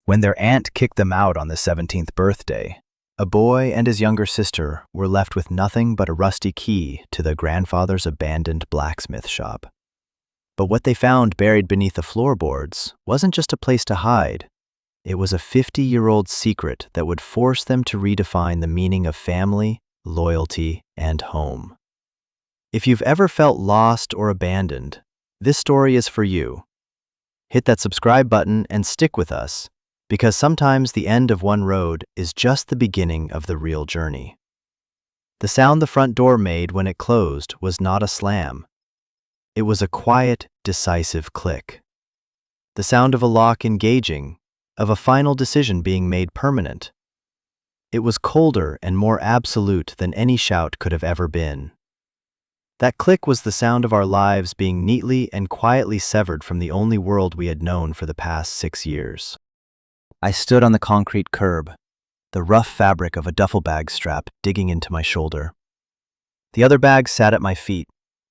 When their aunt kicked them out on the 17th birthday, a boy and his younger sister were left with nothing but a rusty key to their grandfather's abandoned blacksmith shop. But what they found buried beneath the floorboards wasn't just a place to hide. It was a 50-year-old secret that would force them to redefine the meaning of family, loyalty, and home. If you've ever felt lost or abandoned, this story is for you. Hit that subscribe button and stick with us, because sometimes the end of one road is just the beginning of the real journey. The sound the front door made when it closed was not a slam. It was a quiet, decisive click. The sound of a lock engaging, of a final decision being made permanent. It was colder and more absolute than any shout could have ever been. That click was the sound of our lives being neatly and quietly severed from the only world we had known for the past 6 years. I stood on the concrete curb, the rough fabric of a duffel bag strap digging into my shoulder. The other bag sat at my feet,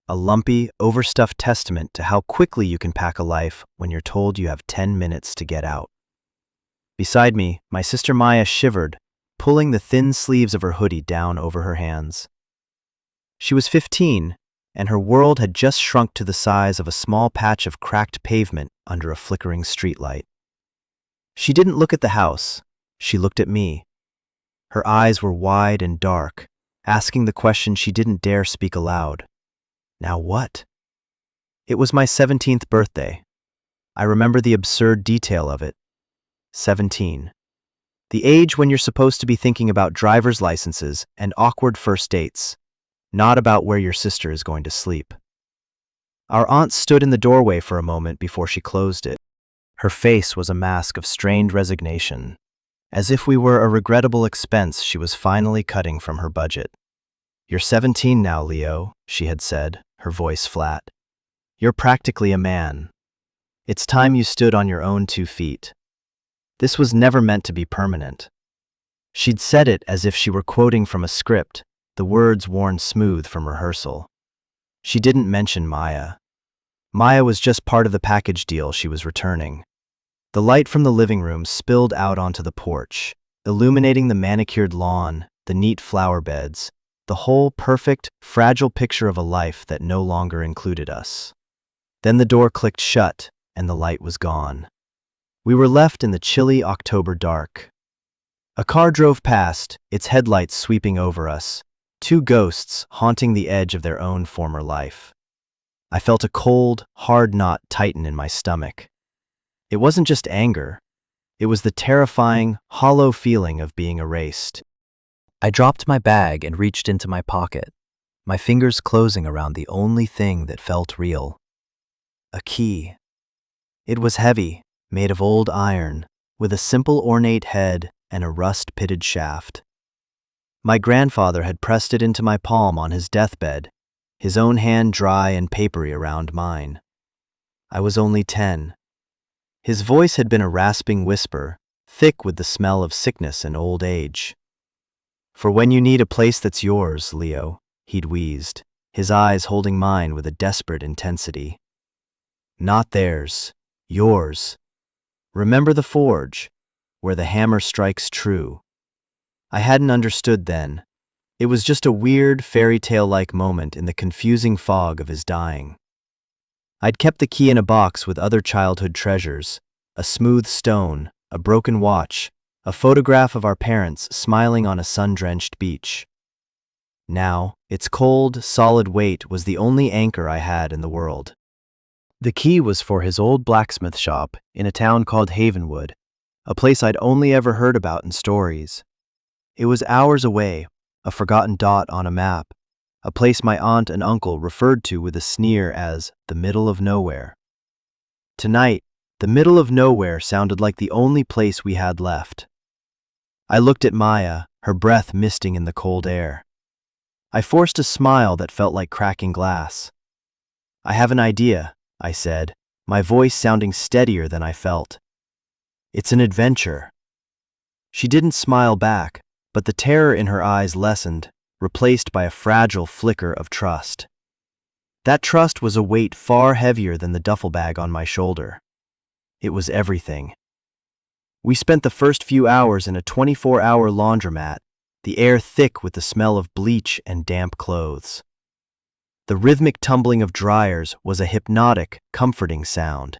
a lumpy, overstuffed testament to how quickly you can pack a life when you're told you have 10 minutes to get out. Beside me, my sister Maya shivered, pulling the thin sleeves of her hoodie down over her hands. She was 15, and her world had just shrunk to the size of a small patch of cracked pavement under a flickering streetlight. She didn't look at the house, she looked at me. Her eyes were wide and dark, asking the question she didn't dare speak aloud. Now what? It was my 17th birthday. I remember the absurd detail of it. 17. The age when you're supposed to be thinking about driver's licenses and awkward first dates, not about where your sister is going to sleep. Our aunt stood in the doorway for a moment before she closed it. Her face was a mask of strained resignation, as if we were a regrettable expense she was finally cutting from her budget. "You're 17 now, Leo," she had said, her voice flat. "You're practically a man. It's time you stood on your own 2 feet. This was never meant to be permanent." She'd said it as if she were quoting from a script, the words worn smooth from rehearsal. She didn't mention Maya. Maya was just part of the package deal she was returning. The light from the living room spilled out onto the porch, illuminating the manicured lawn, the neat flower beds, the whole perfect, fragile picture of a life that no longer included us. Then the door clicked shut, and the light was gone. We were left in the chilly October dark. A car drove past, its headlights sweeping over us, 2 ghosts haunting the edge of their own former life. I felt a cold, hard knot tighten in my stomach. It wasn't just anger. It was the terrifying, hollow feeling of being erased. I dropped my bag and reached into my pocket, my fingers closing around the only thing that felt real. A key. It was heavy, made of old iron, with a simple ornate head and a rust-pitted shaft. My grandfather had pressed it into my palm on his deathbed, his own hand dry and papery around mine. I was only 10. His voice had been a rasping whisper, thick with the smell of sickness and old age. "For when you need a place that's yours, Leo," he'd wheezed, his eyes holding mine with a desperate intensity. "Not theirs, yours. Remember the forge, where the hammer strikes true." I hadn't understood then. It was just a weird, fairy tale-like moment in the confusing fog of his dying. I'd kept the key in a box with other childhood treasures, a smooth stone, a broken watch, a photograph of our parents smiling on a sun-drenched beach. Now, its cold, solid weight was the only anchor I had in the world. The key was for his old blacksmith shop in a town called Havenwood, a place I'd only ever heard about in stories. It was hours away, a forgotten dot on a map, a place my aunt and uncle referred to with a sneer as the middle of nowhere. Tonight, the middle of nowhere sounded like the only place we had left. I looked at Maya, her breath misting in the cold air. I forced a smile that felt like cracking glass. "I have an idea," I said, my voice sounding steadier than I felt. "It's an adventure." She didn't smile back, but the terror in her eyes lessened, replaced by a fragile flicker of trust. That trust was a weight far heavier than the duffel bag on my shoulder. It was everything. We spent the first few hours in a 24-hour laundromat, the air thick with the smell of bleach and damp clothes. The rhythmic tumbling of dryers was a hypnotic, comforting sound.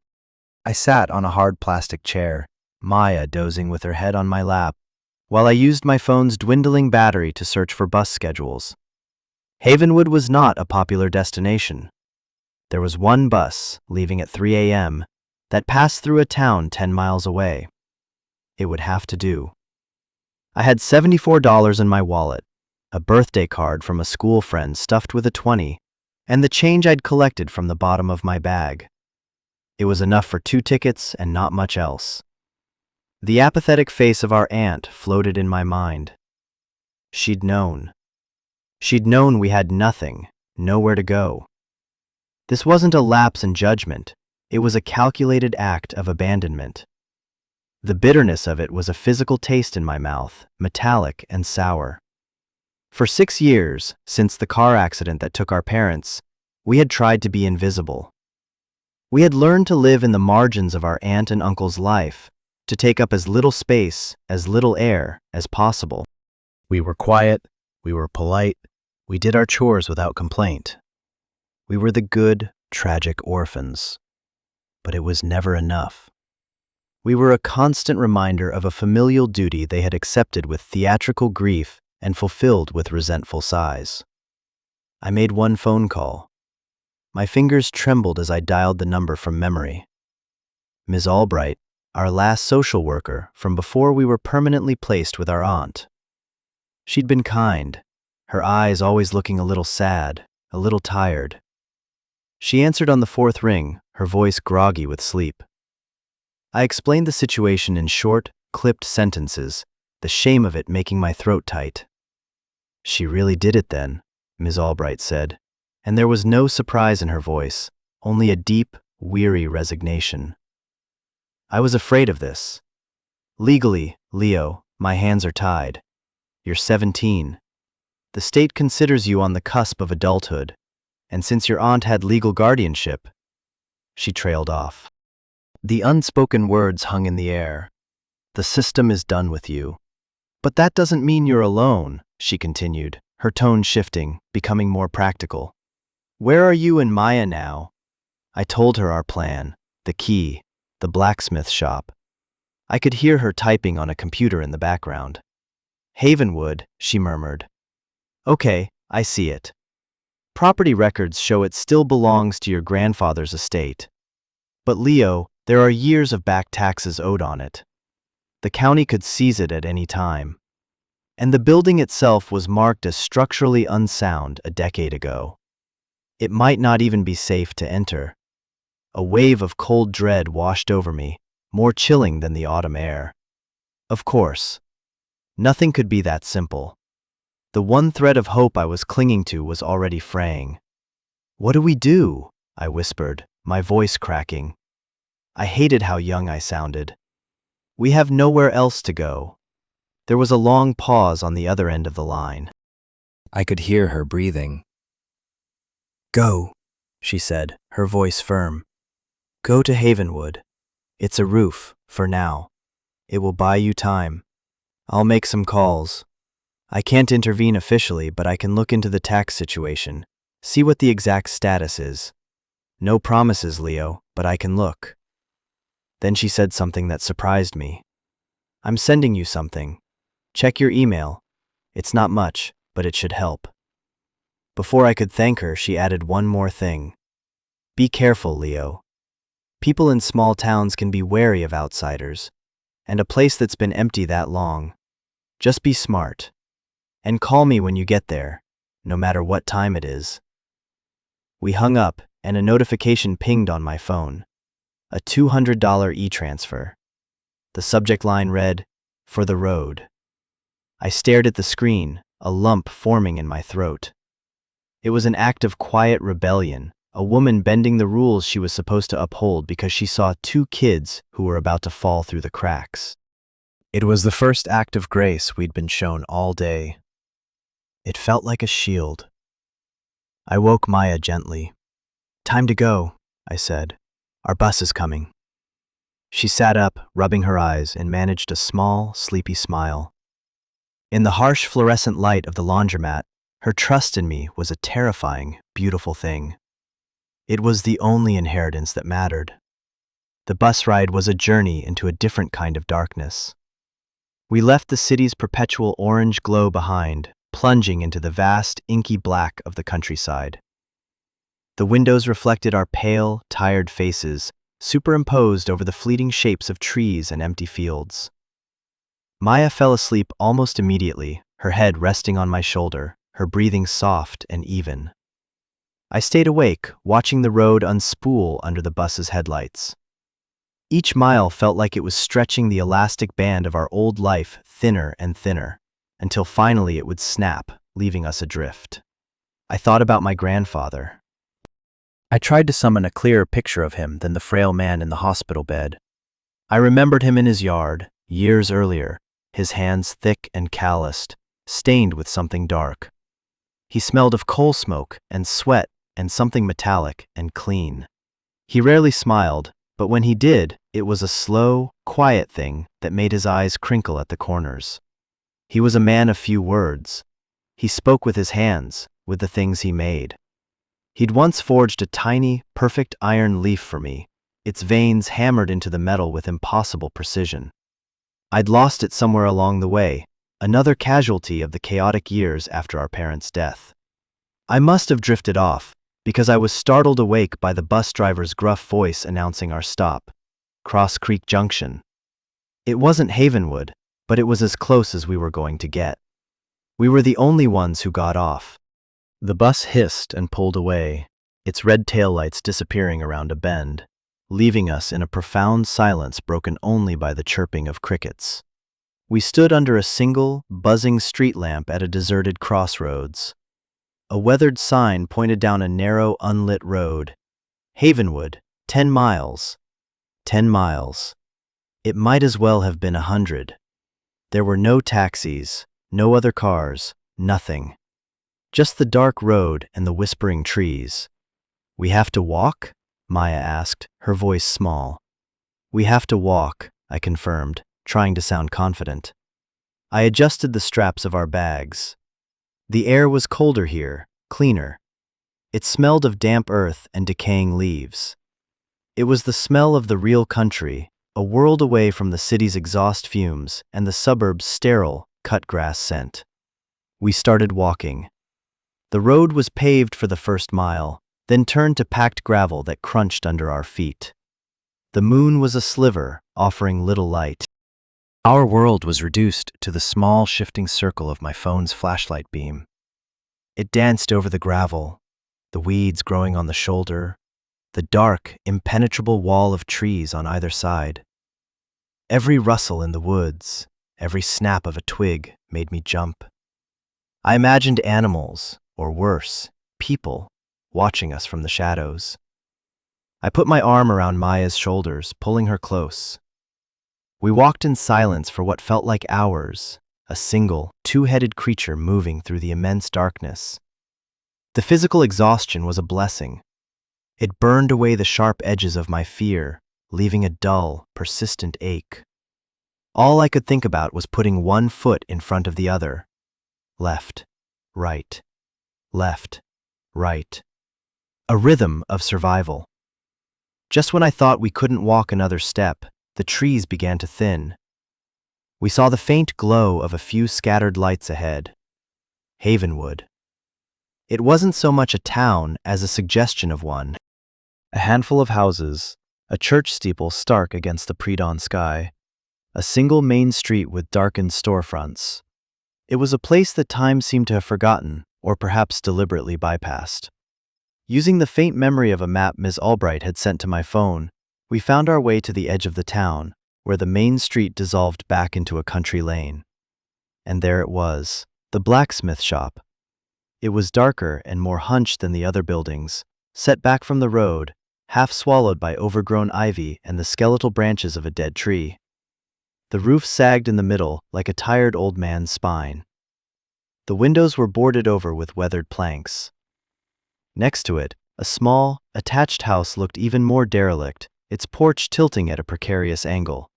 I sat on a hard plastic chair, Maya dozing with her head on my lap, while I used my phone's dwindling battery to search for bus schedules. Havenwood was not a popular destination. There was one bus, leaving at 3 a.m., that passed through a town 10 miles away. It would have to do. I had $74 in my wallet, a birthday card from a school friend stuffed with a 20, and the change I'd collected from the bottom of my bag. It was enough for 2 tickets and not much else. The apathetic face of our aunt floated in my mind. She'd known. She'd known we had nothing, nowhere to go. This wasn't a lapse in judgment. It was a calculated act of abandonment. The bitterness of it was a physical taste in my mouth, metallic and sour. For 6 years, since the car accident that took our parents, we had tried to be invisible. We had learned to live in the margins of our aunt and uncle's life, to take up as little space, as little air as possible. We were quiet, we were polite, we did our chores without complaint. We were the good, tragic orphans. But it was never enough. We were a constant reminder of a familial duty they had accepted with theatrical grief and fulfilled with resentful sighs. I made one phone call. My fingers trembled as I dialed the number from memory. Ms. Albright, our last social worker from before we were permanently placed with our aunt. She'd been kind, her eyes always looking a little sad, a little tired. She answered on the 4th ring, her voice groggy with sleep. I explained the situation in short, clipped sentences, the shame of it making my throat tight. She really did it then, Ms. Albright said, and there was no surprise in her voice, only a deep, weary resignation. I was afraid of this. Legally, Leo, my hands are tied. You're 17. The state considers you on the cusp of adulthood, and since your aunt had legal guardianship, she trailed off. The unspoken words hung in the air. The system is done with you. But that doesn't mean you're alone, she continued, her tone shifting, becoming more practical. Where are you and Maya now? I told her our plan, the key, the blacksmith shop. I could hear her typing on a computer in the background. Havenwood, she murmured. Okay, I see it. Property records show it still belongs to your grandfather's estate. But Leo, there are years of back taxes owed on it. The county could seize it at any time. And the building itself was marked as structurally unsound a decade ago. It might not even be safe to enter. A wave of cold dread washed over me, more chilling than the autumn air. Of course, nothing could be that simple. The one thread of hope I was clinging to was already fraying. What do we do? I whispered, my voice cracking. I hated how young I sounded. We have nowhere else to go. There was a long pause on the other end of the line. I could hear her breathing. Go, she said, her voice firm. Go to Havenwood. It's a roof, for now. It will buy you time. I'll make some calls. I can't intervene officially, but I can look into the tax situation, see what the exact status is. No promises, Leo, but I can look. Then she said something that surprised me. I'm sending you something. Check your email. It's not much, but it should help. Before I could thank her, she added one more thing. Be careful, Leo. People in small towns can be wary of outsiders, and a place that's been empty that long. Just be smart. And call me when you get there, no matter what time it is. We hung up, and a notification pinged on my phone. A $200 e-transfer. The subject line read, "For the road." I stared at the screen, a lump forming in my throat. It was an act of quiet rebellion, a woman bending the rules she was supposed to uphold because she saw 2 kids who were about to fall through the cracks. It was the first act of grace we'd been shown all day. It felt like a shield. I woke Maya gently. Time to go, I said. Our bus is coming. She sat up, rubbing her eyes, and managed a small, sleepy smile. In the harsh fluorescent light of the laundromat, her trust in me was a terrifying, beautiful thing. It was the only inheritance that mattered. The bus ride was a journey into a different kind of darkness. We left the city's perpetual orange glow behind, plunging into the vast, inky black of the countryside. The windows reflected our pale, tired faces, superimposed over the fleeting shapes of trees and empty fields. Maya fell asleep almost immediately, her head resting on my shoulder, her breathing soft and even. I stayed awake, watching the road unspool under the bus's headlights. Each mile felt like it was stretching the elastic band of our old life thinner and thinner, until finally it would snap, leaving us adrift. I thought about my grandfather. I tried to summon a clearer picture of him than the frail man in the hospital bed. I remembered him in his yard, years earlier, his hands thick and calloused, stained with something dark. He smelled of coal smoke and sweat and something metallic and clean. He rarely smiled, but when he did, it was a slow, quiet thing that made his eyes crinkle at the corners. He was a man of few words. He spoke with his hands, with the things he made. He'd once forged a tiny, perfect iron leaf for me, its veins hammered into the metal with impossible precision. I'd lost it somewhere along the way, another casualty of the chaotic years after our parents' death. I must have drifted off, because I was startled awake by the bus driver's gruff voice announcing our stop, Cross Creek Junction. It wasn't Havenwood, but it was as close as we were going to get. We were the only ones who got off. The bus hissed and pulled away, its red taillights disappearing around a bend, leaving us in a profound silence broken only by the chirping of crickets. We stood under a single, buzzing street lamp at a deserted crossroads. A weathered sign pointed down a narrow, unlit road. Havenwood, 10 miles. 10 miles. It might as well have been 100. There were no taxis, no other cars, nothing. Just the dark road and the whispering trees. "We have to walk?" Maya asked, her voice small. "We have to walk," I confirmed, trying to sound confident. I adjusted the straps of our bags. The air was colder here, cleaner. It smelled of damp earth and decaying leaves. It was the smell of the real country, a world away from the city's exhaust fumes and the suburbs' sterile, cut grass scent. We started walking. The road was paved for the first mile, then turned to packed gravel that crunched under our feet. The moon was a sliver, offering little light. Our world was reduced to the small, shifting circle of my phone's flashlight beam. It danced over the gravel, the weeds growing on the shoulder, the dark, impenetrable wall of trees on either side. Every rustle in the woods, every snap of a twig made me jump. I imagined animals, or worse, people, watching us from the shadows. I put my arm around Maya's shoulders, pulling her close. We walked in silence for what felt like hours, a single, two-headed creature moving through the immense darkness. The physical exhaustion was a blessing. It burned away the sharp edges of my fear, leaving a dull, persistent ache. All I could think about was putting one foot in front of the other. Left, right, left, right. A rhythm of survival. Just when I thought we couldn't walk another step, the trees began to thin. We saw the faint glow of a few scattered lights ahead. Havenwood. It wasn't so much a town as a suggestion of one. A handful of houses, a church steeple stark against the pre-dawn sky, a single main street with darkened storefronts. It was a place that time seemed to have forgotten, or perhaps deliberately bypassed. Using the faint memory of a map Ms. Albright had sent to my phone, we found our way to the edge of the town, where the main street dissolved back into a country lane. And there it was, the blacksmith shop. It was darker and more hunched than the other buildings, set back from the road, half swallowed by overgrown ivy and the skeletal branches of a dead tree. The roof sagged in the middle like a tired old man's spine. The windows were boarded over with weathered planks. Next to it, a small, attached house looked even more derelict, its porch tilting at a precarious angle.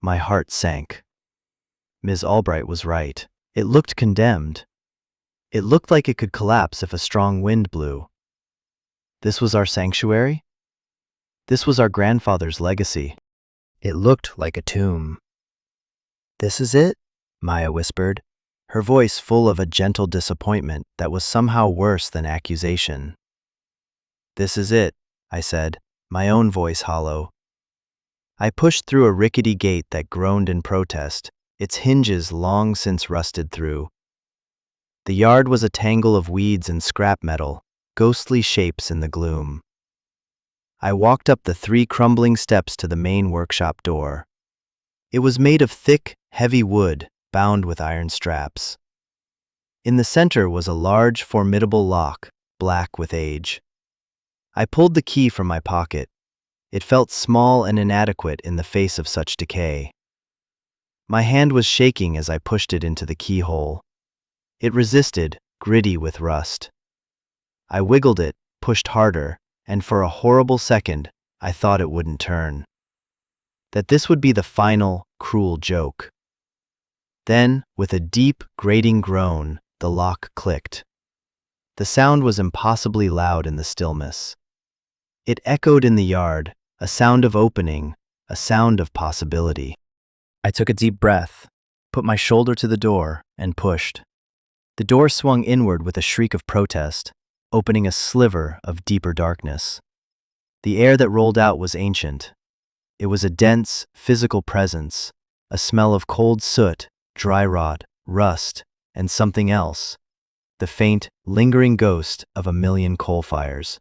My heart sank. Ms. Albright was right. It looked condemned. It looked like it could collapse if a strong wind blew. This was our sanctuary? This was our grandfather's legacy. It looked like a tomb. "This is it?" Maya whispered, her voice full of a gentle disappointment that was somehow worse than accusation. "This is it," I said, my own voice hollow. I pushed through a rickety gate that groaned in protest, its hinges long since rusted through. The yard was a tangle of weeds and scrap metal, ghostly shapes in the gloom. I walked up the 3 crumbling steps to the main workshop door. It was made of thick, heavy wood, bound with iron straps. In the center was a large, formidable lock, black with age. I pulled the key from my pocket. It felt small and inadequate in the face of such decay. My hand was shaking as I pushed it into the keyhole. It resisted, gritty with rust. I wiggled it, pushed harder, and for a horrible second, I thought it wouldn't turn. That this would be the final, cruel joke. Then, with a deep, grating groan, the lock clicked. The sound was impossibly loud in the stillness. It echoed in the yard, a sound of opening, a sound of possibility. I took a deep breath, put my shoulder to the door, and pushed. The door swung inward with a shriek of protest, opening a sliver of deeper darkness. The air that rolled out was ancient. It was a dense, physical presence, a smell of cold soot, dry rot, rust, and something else, the faint, lingering ghost of a million coal fires.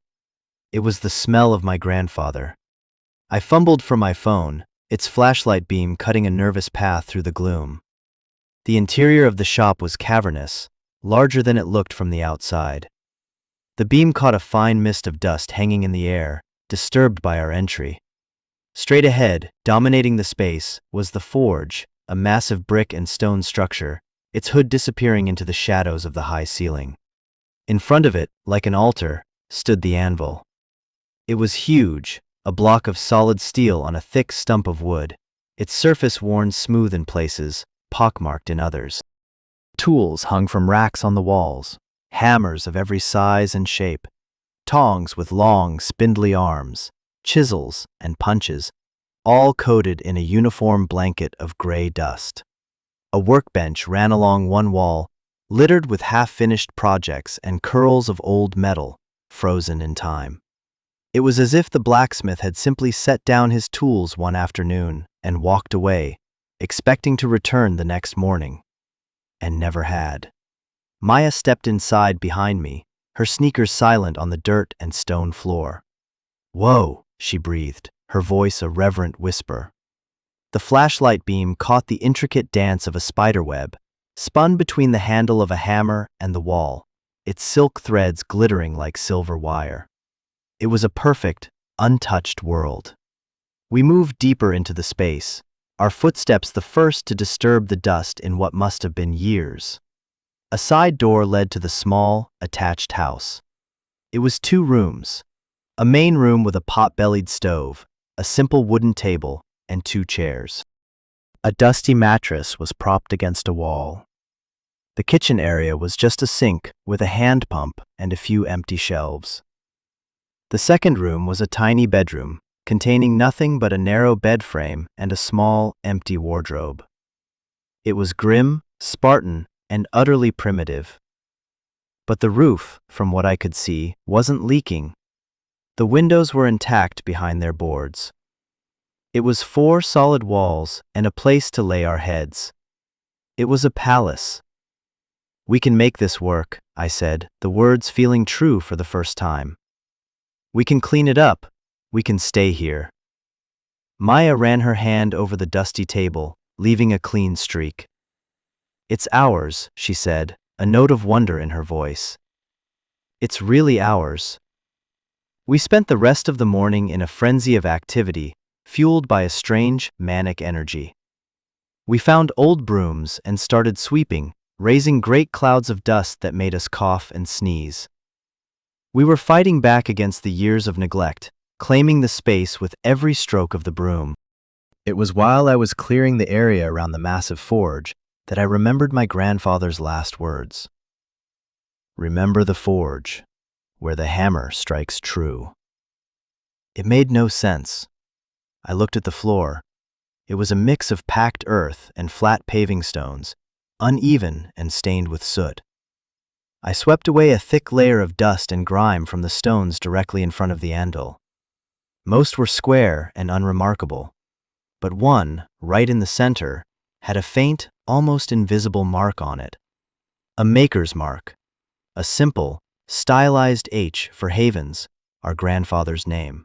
It was the smell of my grandfather. I fumbled for my phone, its flashlight beam cutting a nervous path through the gloom. The interior of the shop was cavernous, larger than it looked from the outside. The beam caught a fine mist of dust hanging in the air, disturbed by our entry. Straight ahead, dominating the space, was the forge, a massive brick and stone structure, its hood disappearing into the shadows of the high ceiling. In front of it, like an altar, stood the anvil. It was huge, a block of solid steel on a thick stump of wood, its surface worn smooth in places, pockmarked in others. Tools hung from racks on the walls, hammers of every size and shape, tongs with long, spindly arms, chisels and punches, all coated in a uniform blanket of gray dust. A workbench ran along one wall, littered with half-finished projects and curls of old metal, frozen in time. It was as if the blacksmith had simply set down his tools one afternoon and walked away, expecting to return the next morning, and never had. Maya stepped inside behind me, her sneakers silent on the dirt and stone floor. "Whoa," she breathed, her voice a reverent whisper. The flashlight beam caught the intricate dance of a spiderweb, spun between the handle of a hammer and the wall, its silk threads glittering like silver wire. It was a perfect, untouched world. We moved deeper into the space, our footsteps the first to disturb the dust in what must have been years. A side door led to the small, attached house. It was 2 rooms, a main room with a pot-bellied stove, a simple wooden table, and 2 chairs. A dusty mattress was propped against a wall. The kitchen area was just a sink with a hand pump and a few empty shelves. The second room was a tiny bedroom, containing nothing but a narrow bed frame and a small, empty wardrobe. It was grim, Spartan, and utterly primitive. But the roof, from what I could see, wasn't leaking. The windows were intact behind their boards. It was 4 solid walls and a place to lay our heads. It was a palace. "We can make this work," I said, the words feeling true for the first time. "We can clean it up. We can stay here." Maya ran her hand over the dusty table, leaving a clean streak. "It's ours," she said, a note of wonder in her voice. "It's really ours." We spent the rest of the morning in a frenzy of activity, fueled by a strange, manic energy. We found old brooms and started sweeping, raising great clouds of dust that made us cough and sneeze. We were fighting back against the years of neglect, claiming the space with every stroke of the broom. It was while I was clearing the area around the massive forge that I remembered my grandfather's last words. Remember the forge, where the hammer strikes true. It made no sense. I looked at the floor. It was a mix of packed earth and flat paving stones, uneven and stained with soot. I swept away a thick layer of dust and grime from the stones directly in front of the anvil. Most were square and unremarkable, but one, right in the center, had a faint, almost invisible mark on it. A maker's mark. A simple, stylized H for Havens, our grandfather's name.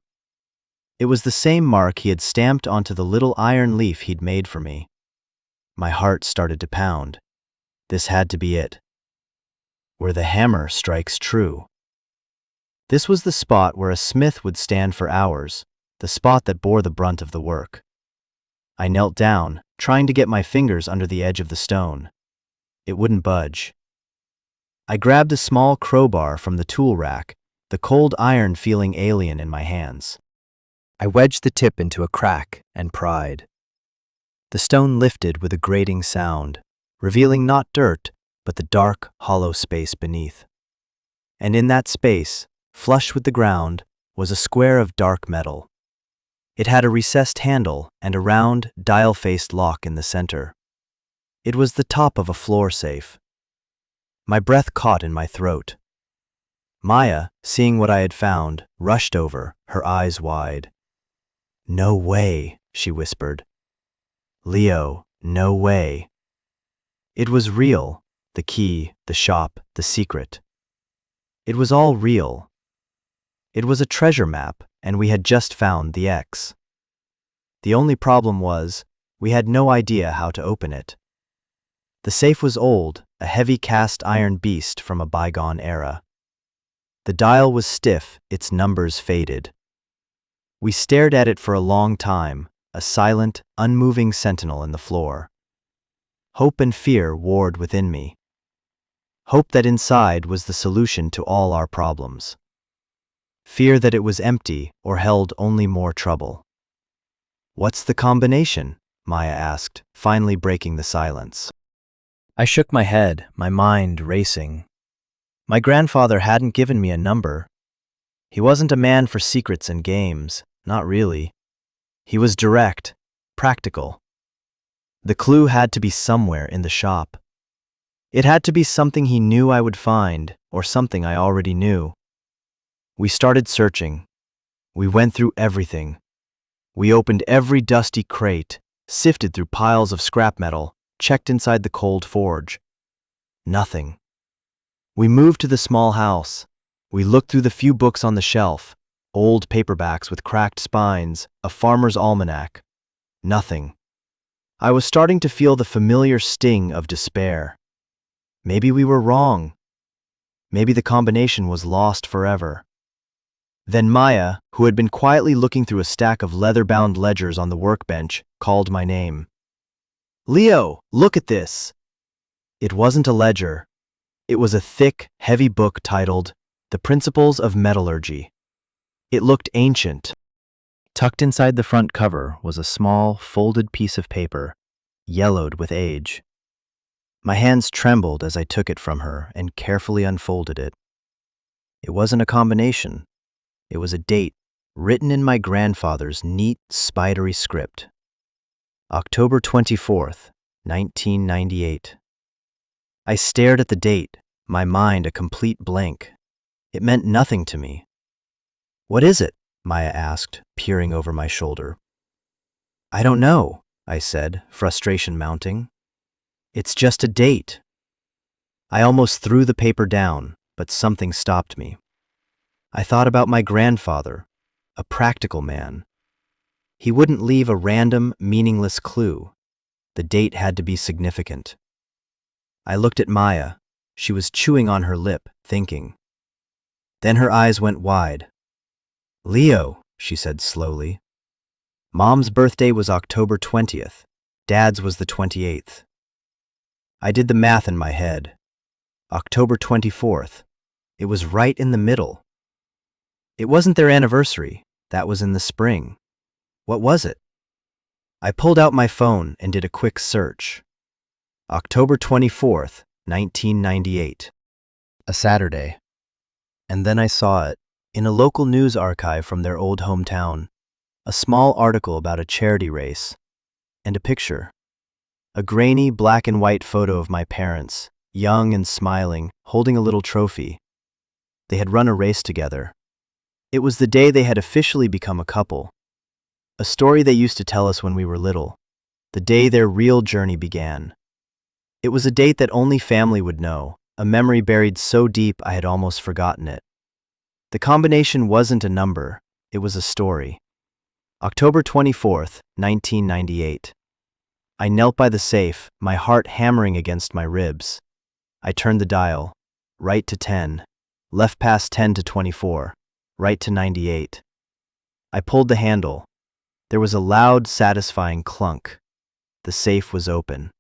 It was the same mark he had stamped onto the little iron leaf he'd made for me. My heart started to pound. This had to be it. Where the hammer strikes true. This was the spot where a smith would stand for hours, the spot that bore the brunt of the work. I knelt down, trying to get my fingers under the edge of the stone. It wouldn't budge. I grabbed a small crowbar from the tool rack, the cold iron feeling alien in my hands. I wedged the tip into a crack and pried. The stone lifted with a grating sound, revealing not dirt, but the dark, hollow space beneath. And in that space, flush with the ground, was a square of dark metal. It had a recessed handle and a round, dial-faced lock in the center. It was the top of a floor safe. My breath caught in my throat. Maya, seeing what I had found, rushed over, her eyes wide. "No way," she whispered. "Leo, no way." It was real, the key, the shop, the secret. It was all real. It was a treasure map, and we had just found the X. The only problem was, we had no idea how to open it. The safe was old, a heavy cast iron beast from a bygone era. The dial was stiff, its numbers faded. We stared at it for a long time, a silent, unmoving sentinel in the floor. Hope and fear warred within me. Hope that inside was the solution to all our problems. Fear that it was empty or held only more trouble. "What's the combination?" Maya asked, finally breaking the silence. I shook my head, my mind racing. My grandfather hadn't given me a number. He wasn't a man for secrets and games, not really. He was direct, practical. The clue had to be somewhere in the shop. It had to be something he knew I would find, or something I already knew. We started searching. We went through everything. We opened every dusty crate, sifted through piles of scrap metal, checked inside the cold forge. Nothing. We moved to the small house. We looked through the few books on the shelf, old paperbacks with cracked spines, a farmer's almanac. Nothing. I was starting to feel the familiar sting of despair. Maybe we were wrong. Maybe the combination was lost forever. Then Maya, who had been quietly looking through a stack of leather-bound ledgers on the workbench, called my name. "Leo, look at this!" It wasn't a ledger. It was a thick, heavy book titled The Principles of Metallurgy. It looked ancient. Tucked inside the front cover was a small, folded piece of paper, yellowed with age. My hands trembled as I took it from her and carefully unfolded it. It wasn't a combination. It was a date, written in my grandfather's neat, spidery script. October 24th, 1998. I stared at the date, my mind a complete blank. It meant nothing to me. "What is it?" Maya asked, peering over my shoulder. "I don't know," I said, frustration mounting. "It's just a date." I almost threw the paper down, but something stopped me. I thought about my grandfather, a practical man. He wouldn't leave a random, meaningless clue. The date had to be significant. I looked at Maya. She was chewing on her lip, thinking. Then her eyes went wide. "Leo," she said slowly. "Mom's birthday was October 20th. Dad's was the 28th. I did the math in my head. October 24th. It was right in the middle. It wasn't their anniversary, That was in the spring. What was it? I pulled out my phone and did a quick search. October 24th, 1998. A Saturday. And then I saw it, in a local news archive from their old hometown, a small article about a charity race, and a picture. A grainy black and white photo of my parents, young and smiling, holding a little trophy. They had run a race together. It was the day they had officially become a couple. A story they used to tell us when we were little, the day their real journey began. It was a date that only family would know, a memory buried so deep I had almost forgotten it. The combination wasn't a number, it was a story. October 24th, 1998. I knelt by the safe, my heart hammering against my ribs. I turned the dial, right to 10, left past 10 to 24, right to 98. I pulled the handle. There was a loud, satisfying clunk. The safe was open.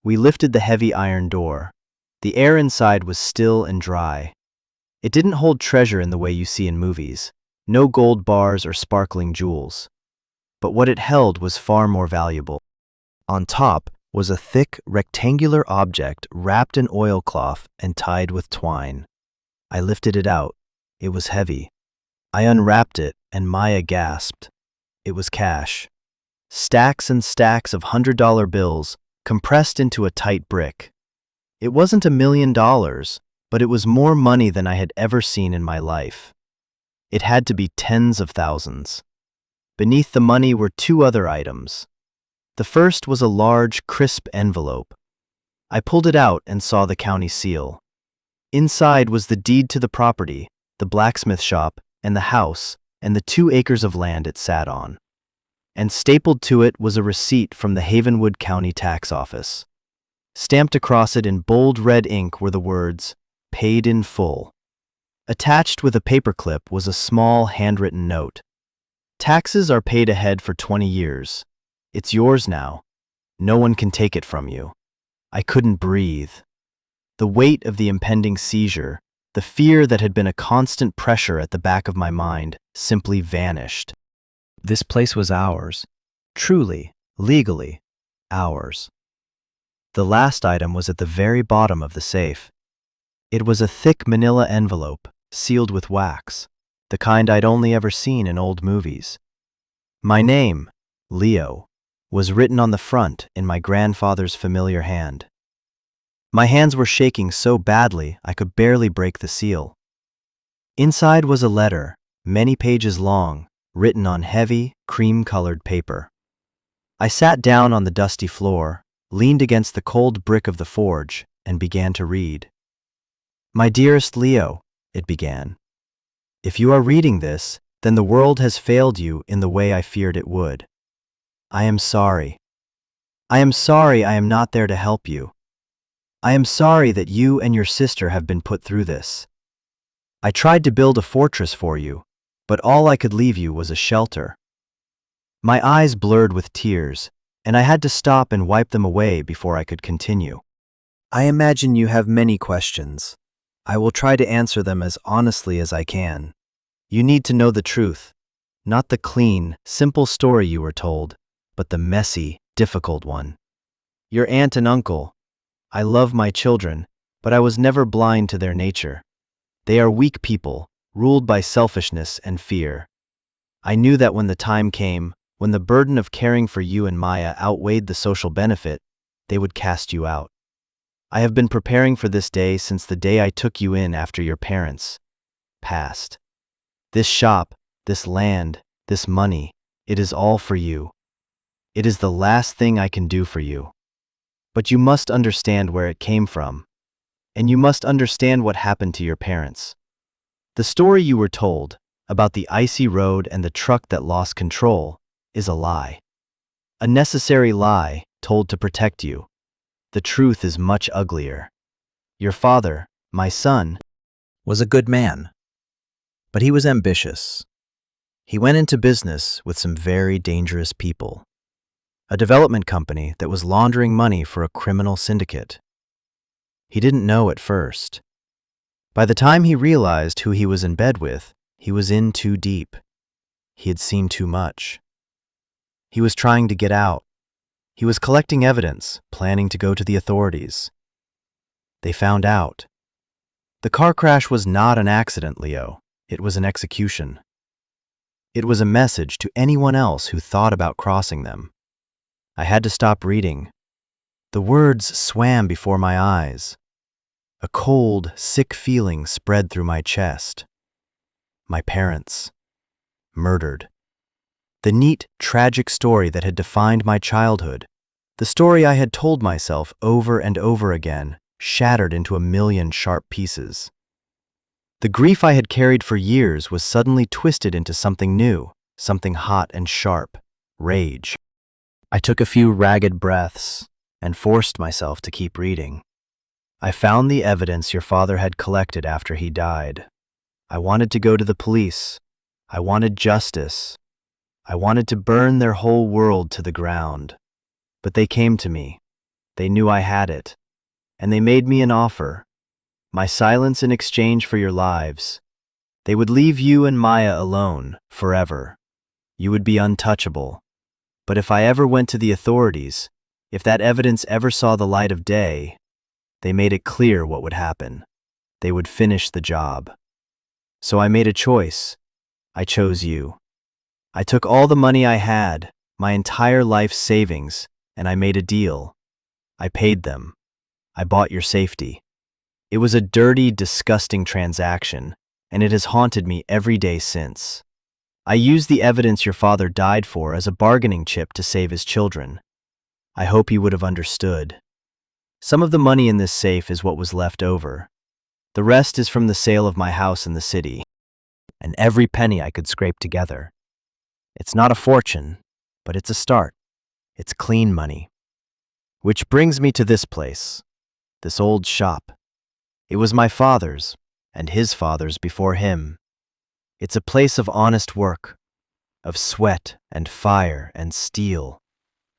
We lifted the heavy iron door. The air inside was still and dry. It didn't hold treasure in the way you see in movies, no gold bars or sparkling jewels. But what it held was far more valuable. On top was a thick, rectangular object wrapped in oilcloth and tied with twine. I lifted it out. It was heavy. I unwrapped it, and Maya gasped. It was cash. Stacks and stacks of $100 bills compressed into a tight brick. It wasn't $1 million, but it was more money than I had ever seen in my life. It had to be tens of thousands. Beneath the money were two other items. The first was a large, crisp envelope. I pulled it out and saw the county seal. Inside was the deed to the property, the blacksmith shop, and the house, and the 2 acres of land it sat on. And stapled to it was a receipt from the Havenwood County Tax Office. Stamped across it in bold red ink were the words, "Paid in full." Attached with a paperclip was a small handwritten note. "Taxes are paid ahead for 20 years. It's yours now. No one can take it from you." I couldn't breathe. The weight of the impending seizure, the fear that had been a constant pressure at the back of my mind, simply vanished. This place was ours. Truly, legally, ours. The last item was at the very bottom of the safe. It was a thick manila envelope, sealed with wax, the kind I'd only ever seen in old movies. My name, Leo, was written on the front in my grandfather's familiar hand. My hands were shaking so badly I could barely break the seal. Inside was a letter, many pages long, written on heavy, cream-colored paper. I sat down on the dusty floor, leaned against the cold brick of the forge, and began to read. "My dearest Leo," it began. "If you are reading this, then the world has failed you in the way I feared it would. I am sorry. I am sorry I am not there to help you. I am sorry that you and your sister have been put through this. I tried to build a fortress for you, but all I could leave you was a shelter." My eyes blurred with tears, and I had to stop and wipe them away before I could continue. "I imagine you have many questions. I will try to answer them as honestly as I can. You need to know the truth, not the clean, simple story you were told, but the messy, difficult one. Your aunt and uncle. I love my children, but I was never blind to their nature. They are weak people, ruled by selfishness and fear. I knew that when the time came, when the burden of caring for you and Maya outweighed the social benefit, they would cast you out. I have been preparing for this day since the day I took you in after your parents passed. This shop, this land, this money, it is all for you. It is the last thing I can do for you. But you must understand where it came from, and you must understand what happened to your parents. The story you were told, about the icy road and the truck that lost control, is a lie. A necessary lie told to protect you. The truth is much uglier. Your father, my son, was a good man, but he was ambitious. He went into business with some very dangerous people. A development company that was laundering money for a criminal syndicate. He didn't know at first. By the time he realized who he was in bed with, he was in too deep. He had seen too much. He was trying to get out. He was collecting evidence, planning to go to the authorities. They found out. The car crash was not an accident, Leo. It was an execution. It was a message to anyone else who thought about crossing them. I had to stop reading. The words swam before my eyes. A cold, sick feeling spread through my chest. My parents. Murdered. The neat, tragic story that had defined my childhood, the story I had told myself over and over again, shattered into a million sharp pieces. The grief I had carried for years was suddenly twisted into something new, something hot and sharp, rage. I took a few ragged breaths and forced myself to keep reading. I found the evidence your father had collected after he died. I wanted to go to the police. I wanted justice. I wanted to burn their whole world to the ground. But they came to me. They knew I had it. And they made me an offer. My silence in exchange for your lives. They would leave you and Maya alone, forever. You would be untouchable. But if I ever went to the authorities, if that evidence ever saw the light of day, they made it clear what would happen. They would finish the job. So I made a choice. I chose you. I took all the money I had, my entire life's savings, and I made a deal. I paid them. I bought your safety. It was a dirty, disgusting transaction, and it has haunted me every day since. I used the evidence your father died for as a bargaining chip to save his children. I hope he would have understood. Some of the money in this safe is what was left over. The rest is from the sale of my house in the city, and every penny I could scrape together. It's not a fortune, but it's a start. It's clean money. Which brings me to this place, this old shop. It was my father's, and his father's before him. It's a place of honest work, of sweat and fire and steel.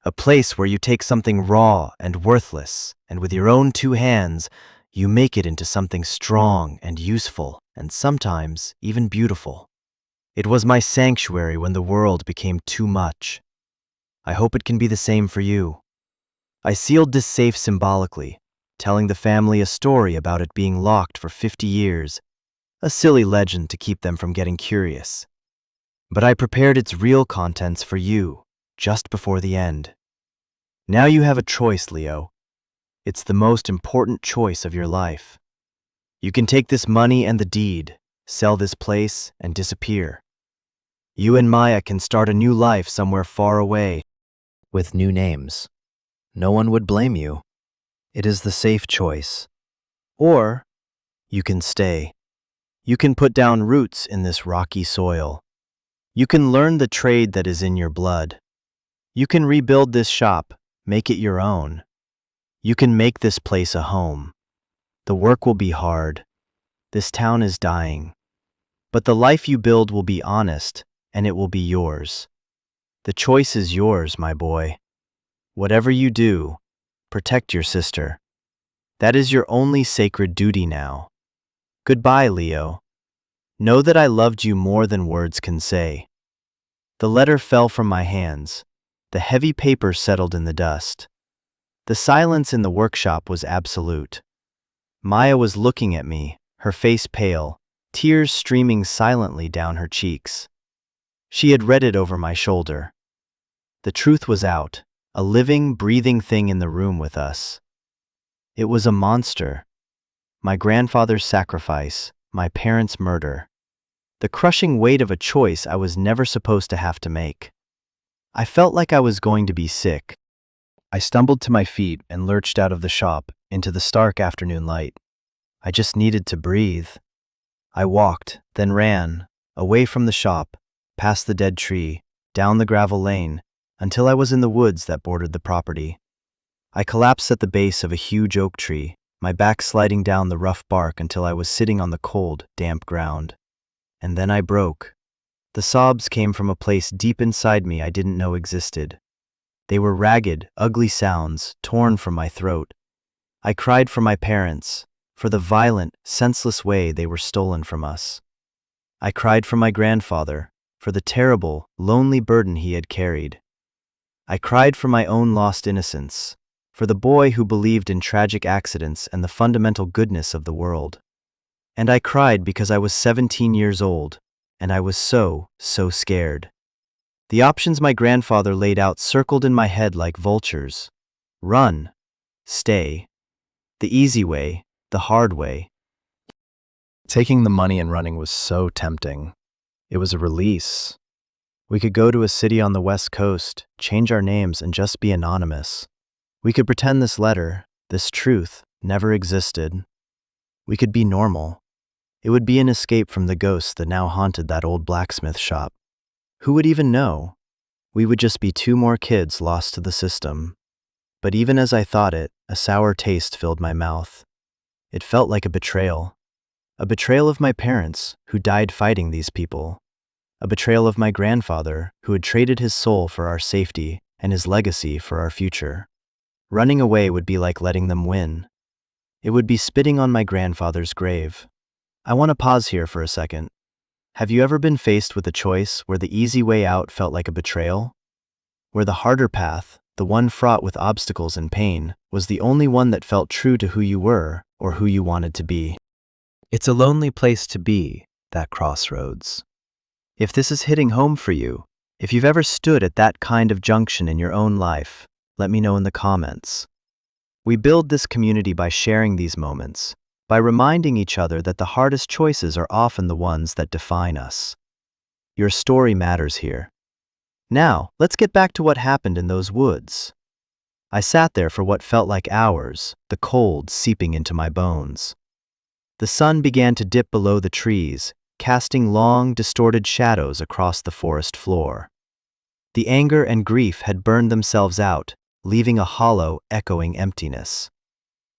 A place where you take something raw and worthless, and with your own two hands, you make it into something strong and useful, and sometimes even beautiful. It was my sanctuary when the world became too much. I hope it can be the same for you. I sealed this safe symbolically, telling the family a story about it being locked for 50 years, a silly legend to keep them from getting curious. But I prepared its real contents for you, just before the end. Now you have a choice, Leo. It's the most important choice of your life. You can take this money and the deed, sell this place, and disappear. You and Maya can start a new life somewhere far away, with new names. No one would blame you. It is the safe choice. Or you can stay. You can put down roots in this rocky soil. You can learn the trade that is in your blood. You can rebuild this shop, make it your own. You can make this place a home. The work will be hard. This town is dying. But the life you build will be honest, and it will be yours. The choice is yours, my boy. Whatever you do, protect your sister. That is your only sacred duty now. Goodbye, Leo. Know that I loved you more than words can say. The letter fell from my hands. The heavy paper settled in the dust. The silence in the workshop was absolute. Maya was looking at me, her face pale, tears streaming silently down her cheeks. She had read it over my shoulder. The truth was out, a living, breathing thing in the room with us. It was a monster. My grandfather's sacrifice, my parents' murder. The crushing weight of a choice I was never supposed to have to make. I felt like I was going to be sick. I stumbled to my feet and lurched out of the shop into the stark afternoon light. I just needed to breathe. I walked, then ran, away from the shop, past the dead tree, down the gravel lane, until I was in the woods that bordered the property. I collapsed at the base of a huge oak tree, my back sliding down the rough bark until I was sitting on the cold, damp ground. And then I broke. The sobs came from a place deep inside me I didn't know existed. They were ragged, ugly sounds, torn from my throat. I cried for my parents, for the violent, senseless way they were stolen from us. I cried for my grandfather, for the terrible, lonely burden he had carried. I cried for my own lost innocence, for the boy who believed in tragic accidents and the fundamental goodness of the world. And I cried because I was 17 years old, and I was so scared. The options my grandfather laid out circled in my head like vultures. Run. Stay. The easy way. The hard way. Taking the money and running was so tempting. It was a release. We could go to a city on the West Coast, change our names, and just be anonymous. We could pretend this letter, this truth, never existed. We could be normal. It would be an escape from the ghosts that now haunted that old blacksmith shop. Who would even know? We would just be two more kids lost to the system. But even as I thought it, a sour taste filled my mouth. It felt like a betrayal. A betrayal of my parents, who died fighting these people. A betrayal of my grandfather, who had traded his soul for our safety and his legacy for our future. Running away would be like letting them win. It would be spitting on my grandfather's grave. I want to pause here for a second. Have you ever been faced with a choice where the easy way out felt like a betrayal? Where the harder path, the one fraught with obstacles and pain, was the only one that felt true to who you were or who you wanted to be? It's a lonely place to be, that crossroads. If this is hitting home for you, if you've ever stood at that kind of junction in your own life, let me know in the comments. We build this community by sharing these moments, by reminding each other that the hardest choices are often the ones that define us. Your story matters here. Now, let's get back to what happened in those woods. I sat there for what felt like hours, the cold seeping into my bones. The sun began to dip below the trees, casting long, distorted shadows across the forest floor. The anger and grief had burned themselves out, leaving a hollow, echoing emptiness.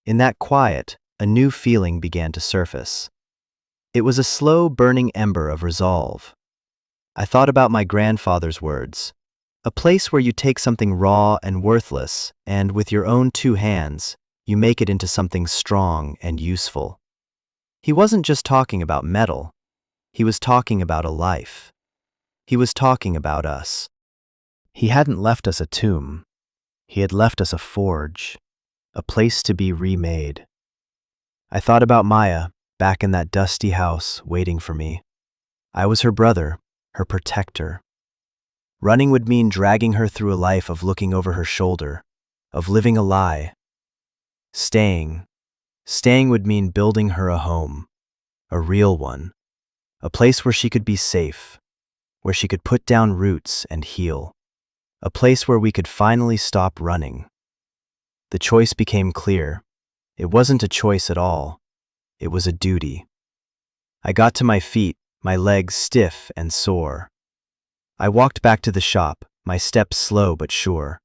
In that quiet, a new feeling began to surface. It was a slow, burning ember of resolve. I thought about my grandfather's words, a place where you take something raw and worthless, and with your own two hands, you make it into something strong and useful. He wasn't just talking about metal. He was talking about a life. He was talking about us. He hadn't left us a tomb. He had left us a forge, a place to be remade. I thought about Maya, back in that dusty house, waiting for me. I was her brother, her protector. Running would mean dragging her through a life of looking over her shoulder, of living a lie. Staying would mean building her a home, a real one, a place where she could be safe, where she could put down roots and heal, a place where we could finally stop running. The choice became clear. It wasn't a choice at all. It was a duty. I got to my feet, my legs stiff and sore. I walked back to the shop, my steps slow but sure.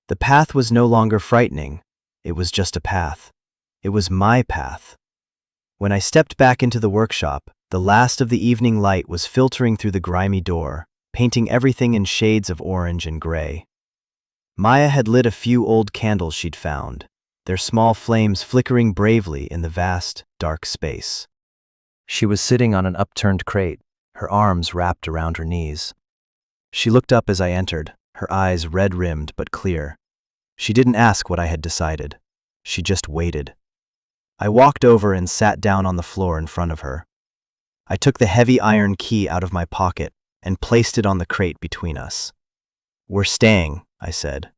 The path was no longer frightening. It was just a path. It was my path. When I stepped back into the workshop, the last of the evening light was filtering through the grimy door, painting everything in shades of orange and gray. Maya had lit a few old candles she'd found, their small flames flickering bravely in the vast, dark space. She was sitting on an upturned crate, her arms wrapped around her knees. She looked up as I entered, her eyes red-rimmed but clear. She didn't ask what I had decided. She just waited. I walked over and sat down on the floor in front of her. I took the heavy iron key out of my pocket and placed it on the crate between us. "We're staying," I said.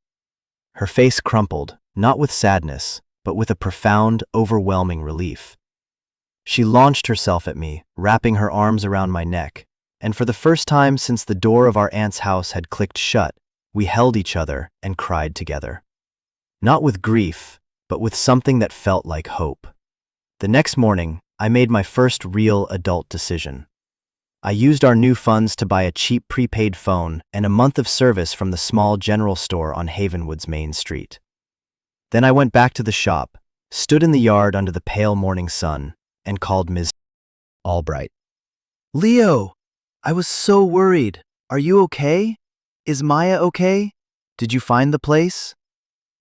Her face crumpled, not with sadness, but with a profound, overwhelming relief. She launched herself at me, wrapping her arms around my neck, and for the first time since the door of our aunt's house had clicked shut, we held each other and cried together. Not with grief, but with something that felt like hope. The next morning, I made my first real adult decision. I used our new funds to buy a cheap prepaid phone and a month of service from the small general store on Havenwood's main street. Then I went back to the shop, stood in the yard under the pale morning sun, and called Ms. Albright. "Leo, I was so worried. Are you okay? Is Maya okay? Did you find the place?"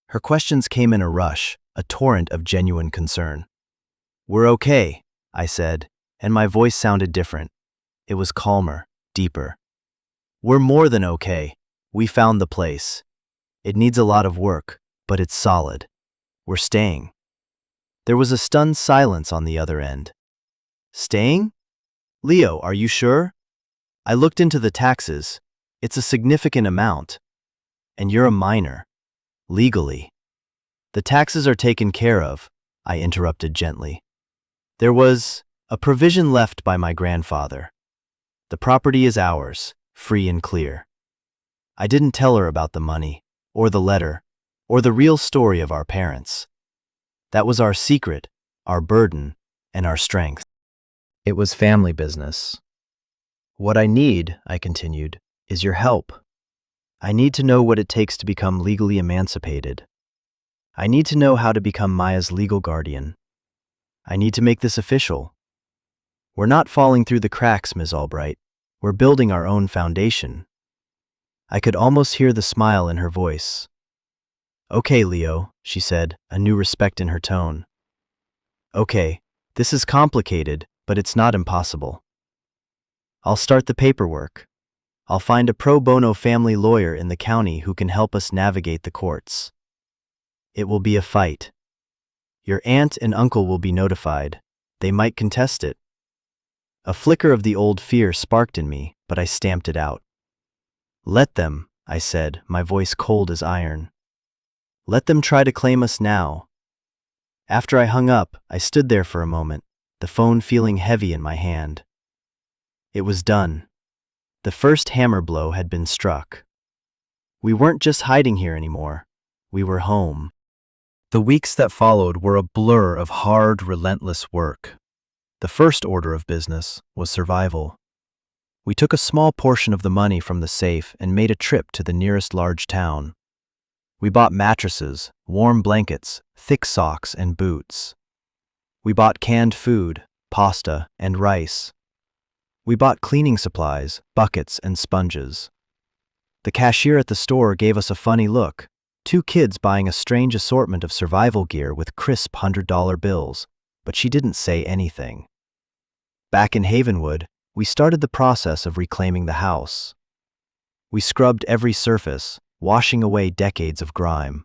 Her questions came in a rush, a torrent of genuine concern. "We're okay," I said, and my voice sounded different. It was calmer, deeper. We're more than okay. We found the place. It needs a lot of work, but it's solid. We're staying. There was a stunned silence on the other end. Staying? Leo, are you sure? I looked into the taxes. It's a significant amount. And you're a minor. Legally. The taxes are taken care of, I interrupted gently. There was a provision left by my grandfather. The property is ours, free and clear. I didn't tell her about the money, or the letter, or the real story of our parents. That was our secret, our burden, and our strength. It was family business. What I need, I continued, is your help. I need to know what it takes to become legally emancipated. I need to know how to become Maya's legal guardian. I need to make this official. We're not falling through the cracks, Ms. Albright. We're building our own foundation. I could almost hear the smile in her voice. Okay, Leo, she said, a new respect in her tone. Okay, this is complicated, but it's not impossible. I'll start the paperwork. I'll find a pro bono family lawyer in the county who can help us navigate the courts. It will be a fight. Your aunt and uncle will be notified. They might contest it. A flicker of the old fear sparked in me, but I stamped it out. Let them, I said, my voice cold as iron. Let them try to claim us now. After I hung up, I stood there for a moment, the phone feeling heavy in my hand. It was done. The first hammer blow had been struck. We weren't just hiding here anymore. We were home. The weeks that followed were a blur of hard, relentless work. The first order of business was survival. We took a small portion of the money from the safe and made a trip to the nearest large town. We bought mattresses, warm blankets, thick socks, and boots. We bought canned food, pasta, and rice. We bought cleaning supplies, buckets, and sponges. The cashier at the store gave us a funny look. Two kids buying a strange assortment of survival gear with crisp $100 bills, but she didn't say anything. Back in Havenwood, we started the process of reclaiming the house. We scrubbed every surface, washing away decades of grime.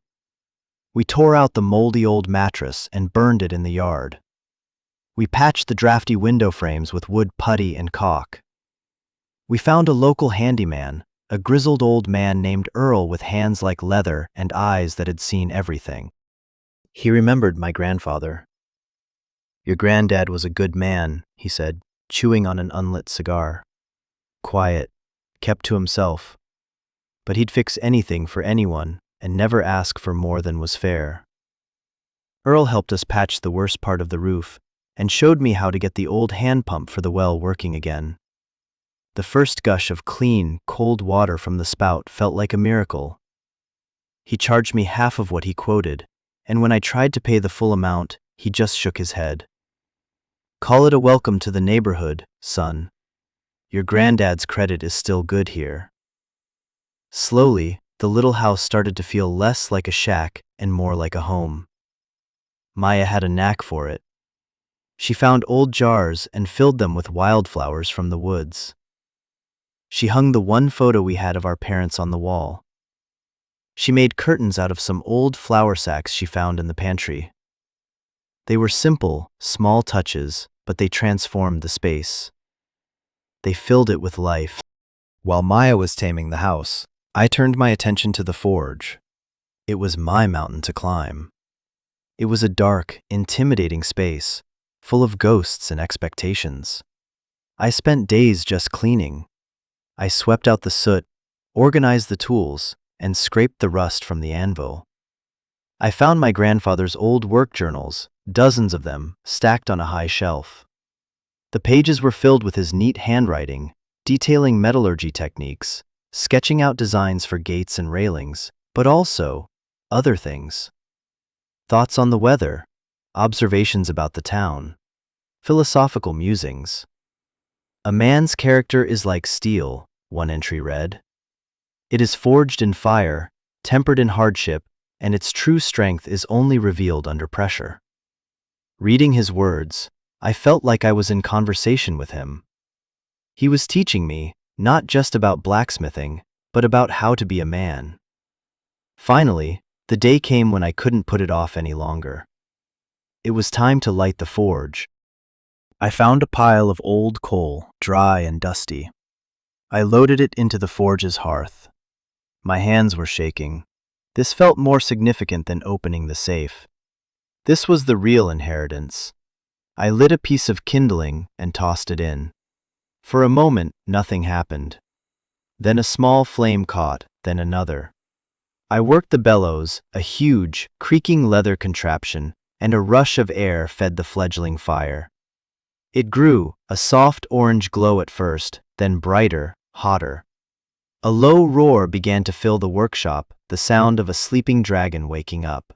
We tore out the moldy old mattress and burned it in the yard. We patched the drafty window frames with wood putty and caulk. We found a local handyman, a grizzled old man named Earl with hands like leather and eyes that had seen everything. He remembered my grandfather. Your granddad was a good man, he said, chewing on an unlit cigar. Quiet, kept to himself. But he'd fix anything for anyone and never ask for more than was fair. Earl helped us patch the worst part of the roof and showed me how to get the old hand pump for the well working again. The first gush of clean, cold water from the spout felt like a miracle. He charged me half of what he quoted, and when I tried to pay the full amount, he just shook his head. Call it a welcome to the neighborhood, son. Your granddad's credit is still good here. Slowly, the little house started to feel less like a shack and more like a home. Maya had a knack for it. She found old jars and filled them with wildflowers from the woods. She hung the one photo we had of our parents on the wall. She made curtains out of some old flour sacks she found in the pantry. They were simple, small touches, but they transformed the space. They filled it with life. While Maya was taming the house, I turned my attention to the forge. It was my mountain to climb. It was a dark, intimidating space, full of ghosts and expectations. I spent days just cleaning. I swept out the soot, organized the tools, and scraped the rust from the anvil. I found my grandfather's old work journals, dozens of them, stacked on a high shelf. The pages were filled with his neat handwriting, detailing metallurgy techniques, sketching out designs for gates and railings, but also other things. Thoughts on the weather, observations about the town, philosophical musings. A man's character is like steel, one entry read. It is forged in fire, tempered in hardship, and its true strength is only revealed under pressure. Reading his words, I felt like I was in conversation with him. He was teaching me, not just about blacksmithing, but about how to be a man. Finally, the day came when I couldn't put it off any longer. It was time to light the forge. I found a pile of old coal, dry and dusty. I loaded it into the forge's hearth. My hands were shaking. This felt more significant than opening the safe. This was the real inheritance. I lit a piece of kindling and tossed it in. For a moment, nothing happened. Then a small flame caught, then another. I worked the bellows, a huge, creaking leather contraption, and a rush of air fed the fledgling fire. It grew, a soft orange glow at first, then brighter, hotter. A low roar began to fill the workshop, the sound of a sleeping dragon waking up.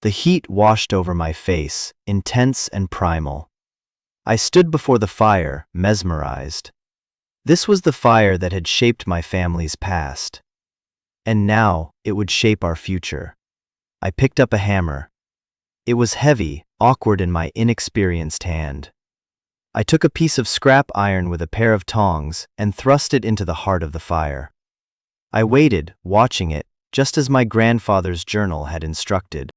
The heat washed over my face, intense and primal. I stood before the fire, mesmerized. This was the fire that had shaped my family's past. And now, it would shape our future. I picked up a hammer. It was heavy, awkward in my inexperienced hand. I took a piece of scrap iron with a pair of tongs and thrust it into the heart of the fire. I waited, watching it, just as my grandfather's journal had instructed.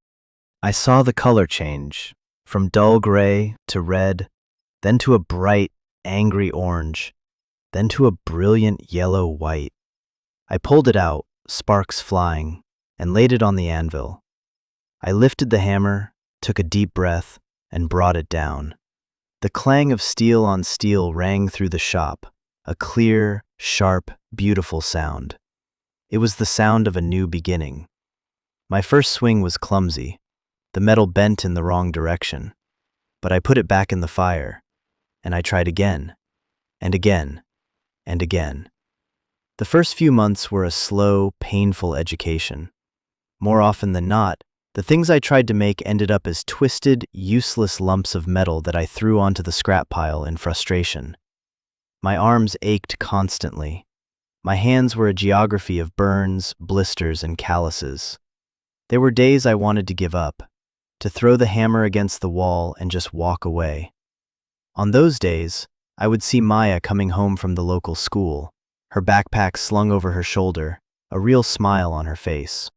I saw the color change, from dull gray to red, then to a bright, angry orange, then to a brilliant yellow-white. I pulled it out, sparks flying, and laid it on the anvil. I lifted the hammer, took a deep breath, and brought it down. The clang of steel on steel rang through the shop, a clear, sharp, beautiful sound. It was the sound of a new beginning. My first swing was clumsy. The metal bent in the wrong direction. But I put it back in the fire, and I tried again, and again, and again. The first few months were a slow, painful education. More often than not, the things I tried to make ended up as twisted, useless lumps of metal that I threw onto the scrap pile in frustration. My arms ached constantly. My hands were a geography of burns, blisters, and calluses. There were days I wanted to give up, to throw the hammer against the wall and just walk away. On those days, I would see Maya coming home from the local school, her backpack slung over her shoulder, a real smile on her face.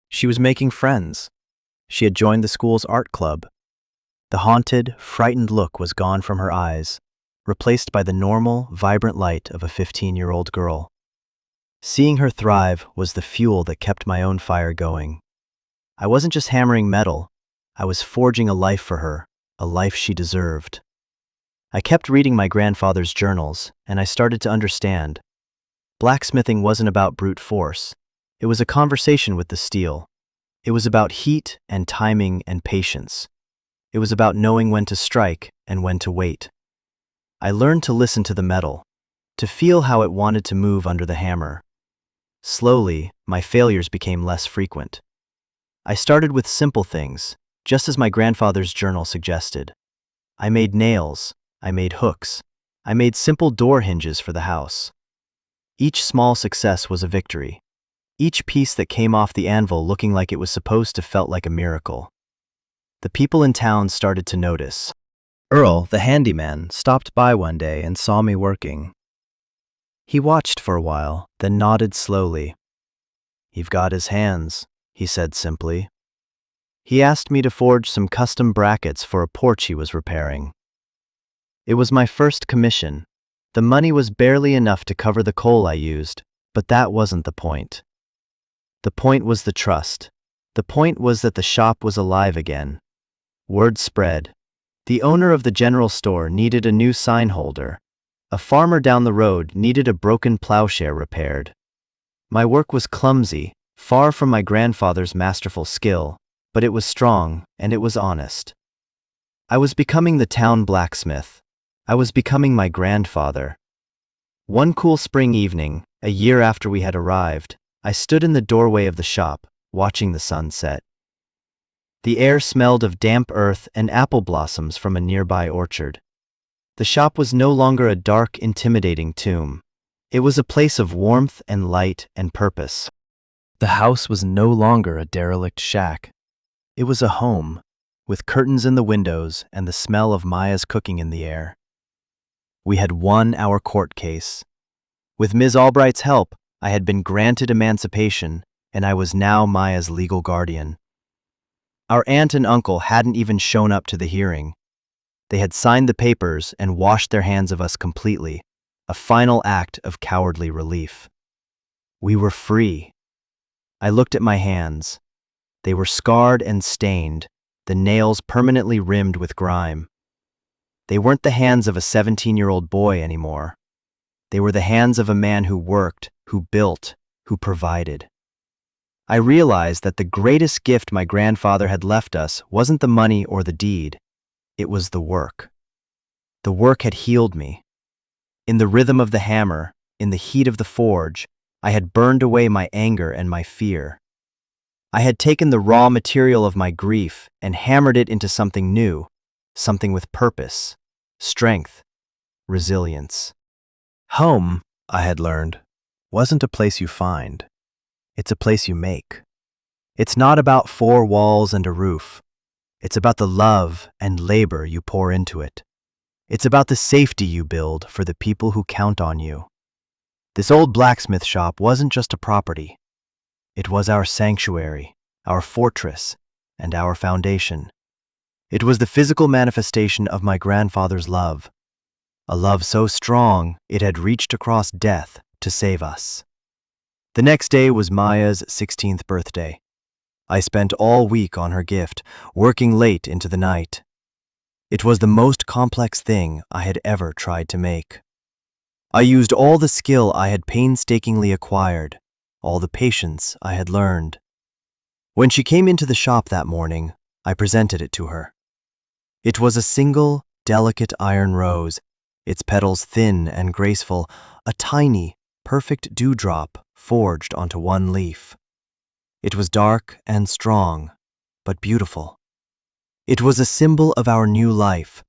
She was making friends. She had joined the school's art club. The haunted, frightened look was gone from her eyes, replaced by the normal, vibrant light of a 15-year-old girl. Seeing her thrive was the fuel that kept my own fire going. I wasn't just hammering metal, I was forging a life for her, a life she deserved. I kept reading my grandfather's journals, and I started to understand. Blacksmithing wasn't about brute force. It was a conversation with the steel. It was about heat and timing and patience. It was about knowing when to strike and when to wait. I learned to listen to the metal, to feel how it wanted to move under the hammer. Slowly, my failures became less frequent. I started with simple things, just as my grandfather's journal suggested. I made nails, I made hooks, I made simple door hinges for the house. Each small success was a victory. Each piece that came off the anvil looking like it was supposed to felt like a miracle. The people in town started to notice. Earl, the handyman, stopped by one day and saw me working. He watched for a while, then nodded slowly. "You've got his hands," he said simply. He asked me to forge some custom brackets for a porch he was repairing. It was my first commission. The money was barely enough to cover the coal I used, but that wasn't the point. The point was the trust. The point was that the shop was alive again. Word spread. The owner of the general store needed a new sign holder. A farmer down the road needed a broken plowshare repaired. My work was clumsy, far from my grandfather's masterful skill, but it was strong and it was honest. I was becoming the town blacksmith. I was becoming my grandfather. One cool spring evening, a year after we had arrived, I stood in the doorway of the shop, watching the sun set. The air smelled of damp earth and apple blossoms from a nearby orchard. The shop was no longer a dark, intimidating tomb. It was a place of warmth and light and purpose. The house was no longer a derelict shack. It was a home, with curtains in the windows and the smell of Maya's cooking in the air. We had won our court case. With Ms. Albright's help, I had been granted emancipation, and I was now Maya's legal guardian. Our aunt and uncle hadn't even shown up to the hearing. They had signed the papers and washed their hands of us completely, a final act of cowardly relief. We were free. I looked at my hands. They were scarred and stained, the nails permanently rimmed with grime. They weren't the hands of a 17-year-old boy anymore. They were the hands of a man who worked, who built, who provided. I realized that the greatest gift my grandfather had left us wasn't the money or the deed. It was the work. The work had healed me. In the rhythm of the hammer, in the heat of the forge, I had burned away my anger and my fear. I had taken the raw material of my grief and hammered it into something new, something with purpose, strength, resilience. Home, I had learned, wasn't a place you find. It's a place you make. It's not about four walls and a roof. It's about the love and labor you pour into it. It's about the safety you build for the people who count on you. This old blacksmith shop wasn't just a property. It was our sanctuary, our fortress, and our foundation. It was the physical manifestation of my grandfather's love, a love so strong it had reached across death to save us. The next day was Maya's 16th birthday. I spent all week on her gift, working late into the night. It was the most complex thing I had ever tried to make. I used all the skill I had painstakingly acquired, all the patience I had learned. When she came into the shop that morning, I presented it to her. It was a single, delicate iron rose, its petals thin and graceful, a tiny, perfect dewdrop forged onto one leaf. It was dark and strong, but beautiful. It was a symbol of our new life,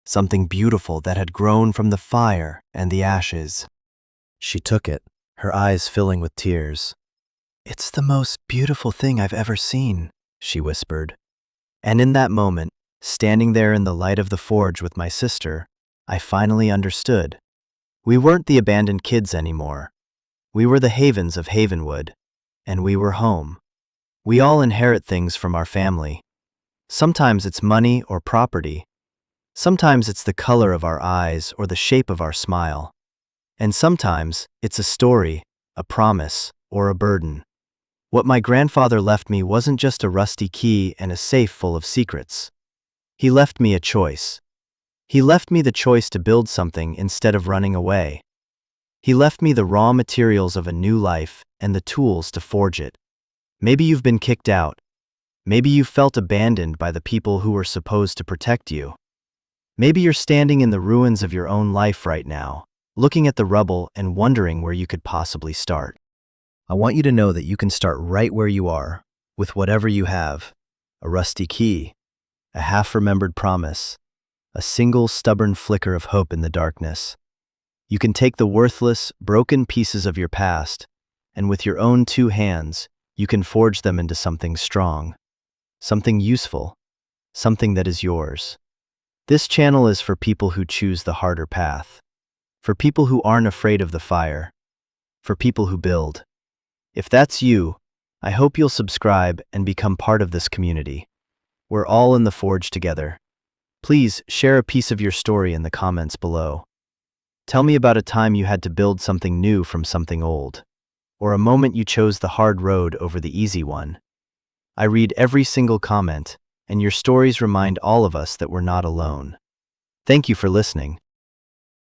something beautiful that had grown from the fire and the ashes. She took it, her eyes filling with tears. "It's the most beautiful thing I've ever seen," she whispered. And in that moment, standing there in the light of the forge with my sister, I finally understood. We weren't the abandoned kids anymore. We were the havens of Havenwood, and we were home. We all inherit things from our family. Sometimes it's money or property. Sometimes it's the color of our eyes or the shape of our smile. And sometimes it's a story, a promise, or a burden. What my grandfather left me wasn't just a rusty key and a safe full of secrets. He left me a choice. He left me the choice to build something instead of running away. He left me the raw materials of a new life and the tools to forge it. Maybe you've been kicked out. Maybe you felt abandoned by the people who were supposed to protect you. Maybe you're standing in the ruins of your own life right now, looking at the rubble and wondering where you could possibly start. I want you to know that you can start right where you are, with whatever you have: a rusty key, a half-remembered promise, a single stubborn flicker of hope in the darkness. You can take the worthless, broken pieces of your past, and with your own two hands, you can forge them into something strong, something useful, something that is yours. This channel is for people who choose the harder path, for people who aren't afraid of the fire, for people who build. If that's you, I hope you'll subscribe and become part of this community. We're all in the forge together. Please share a piece of your story in the comments below. Tell me about a time you had to build something new from something old, or a moment you chose the hard road over the easy one. I read every single comment, and your stories remind all of us that we're not alone. Thank you for listening.